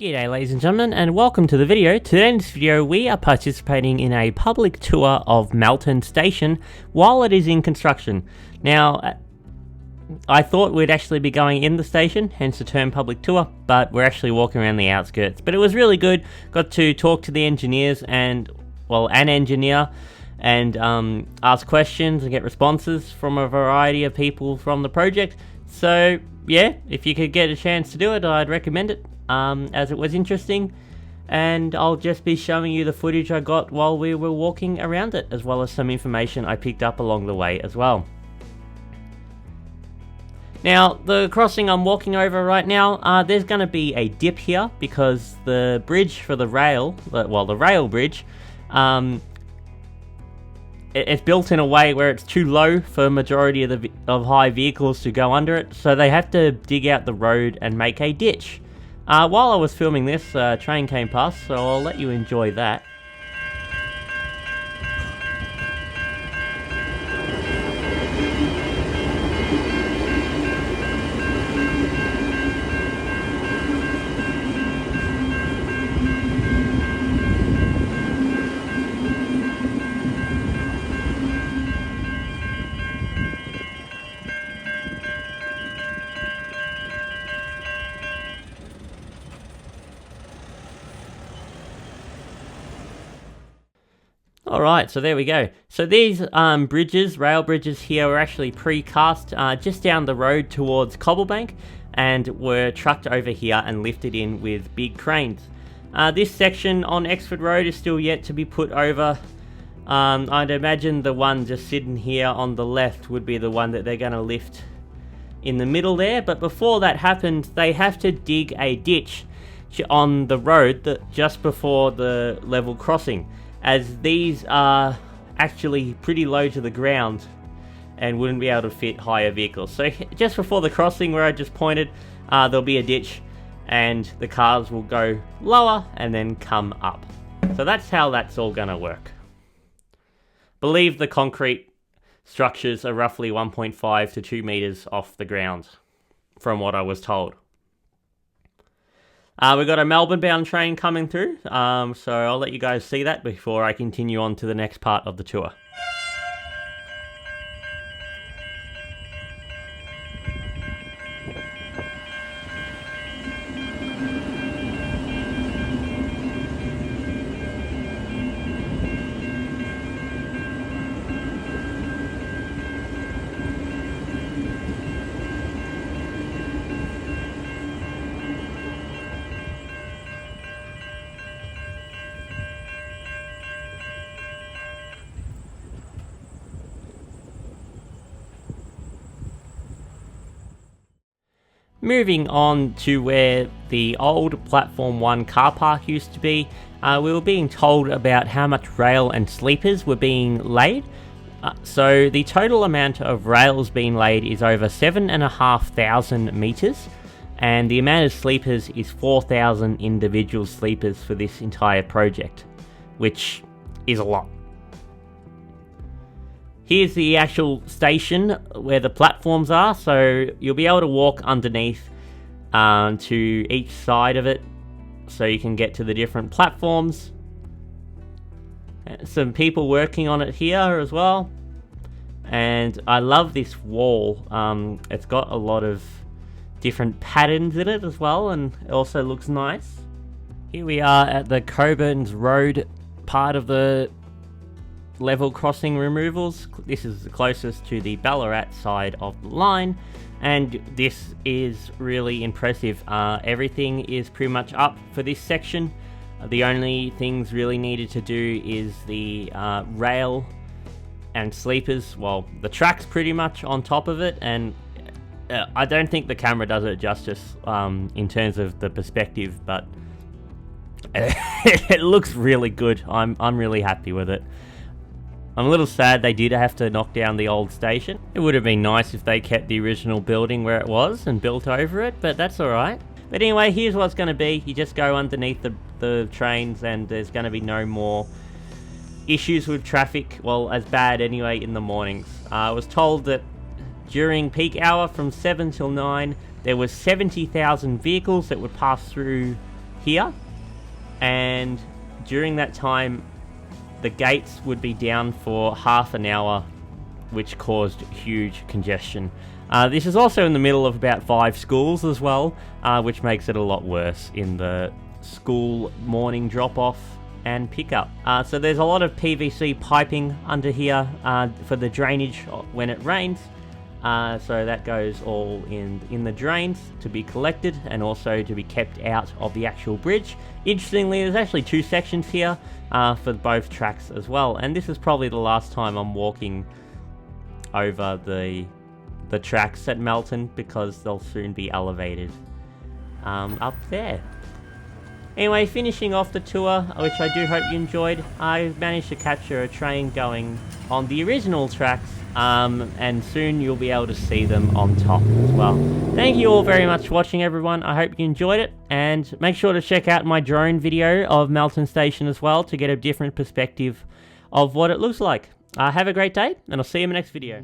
G'day ladies and gentlemen, and welcome to the video. Today in this video we are participating in a public tour of Melton Station while it is in construction. Now, I thought we'd actually be going in the station, hence the term public tour, but we're actually walking around the outskirts. But it was really good, got to talk to the engineers and, well, an engineer, and ask questions and get responses from a variety of people from the project. So yeah, if you could get a chance to do it, I'd recommend it. As it was interesting, and I'll just be showing you the footage I got while we were walking around it, as well as some information I picked up along the way as well. Now, the crossing I'm walking over right now, there's going to be a dip here because the bridge for the rail, well, the rail bridge, it's built in a way where it's too low for majority of high vehicles to go under it, so they have to dig out the road and make a ditch. While I was filming this, a train came past, so I'll let you enjoy that. Alright, so there we go. So these bridges, rail bridges here, were actually precast just down the road towards Cobblebank and were trucked over here and lifted in with big cranes. This section on Exford Road is still yet to be put over. I'd imagine the one just sitting here on the left would be the one that they're going to lift in the middle there, but before that happens, they have to dig a ditch on the road just before the level crossing, as these are actually pretty low to the ground and wouldn't be able to fit higher vehicles. So just before the crossing where I just pointed, there'll be a ditch and the cars will go lower and then come up. So that's how that's all gonna work. Believe the concrete structures are roughly 1.5 to 2 meters off the ground, from what I was told. We've got a Melbourne-bound train coming through, so I'll let you guys see that before I continue on to the next part of the tour. Moving on to where the old Platform 1 car park used to be, we were being told about how much rail and sleepers were being laid. So the total amount of rails being laid is over 7,500 meters, and the amount of sleepers is 4,000 individual sleepers for this entire project, which is a lot. Here's the actual station where the platforms are, so you'll be able to walk underneath to each side of it so you can get to the different platforms. Some people working on it here as well, and I love this wall. It's got a lot of different patterns in it as well, and it also looks nice. Here we are at the Coburn's Road part of the level crossing removals. This is the closest to the Ballarat side of the line, and this is really impressive. Everything is pretty much up for this section. The only things really needed to do is the rail and sleepers. Well, the track's pretty much on top of it, and I don't think the camera does it justice in terms of the perspective, but it looks really good. I'm really happy with it. I'm a little sad they did have to knock down the old station. It would have been nice if they kept the original building where it was and built over it, but that's alright. But anyway, here's what it's going to be. You just go underneath the trains and there's going to be no more issues with traffic, well, as bad anyway, in the mornings. I was told that during peak hour from 7 till 9, there was 70,000 vehicles that would pass through here, and during that time the gates would be down for half an hour, which caused huge congestion. This is also in the middle of about 5 schools as well, which makes it a lot worse in the school morning drop-off and pickup. So there's a lot of PVC piping under here for the drainage when it rains. So that goes all in the drains to be collected and also to be kept out of the actual bridge. Interestingly, there's actually 2 sections here for both tracks as well, and this is probably the last time I'm walking over the tracks at Melton, because they'll soon be elevated up there. Anyway, finishing off the tour, which I do hope you enjoyed, I managed to capture a train going on the original tracks, and soon you'll be able to see them on top as well. Thank you all very much for watching, everyone. I hope you enjoyed it, and make sure to check out my drone video of Melton Station as well to get a different perspective of what it looks like. Have a great day, and I'll see you in the next video.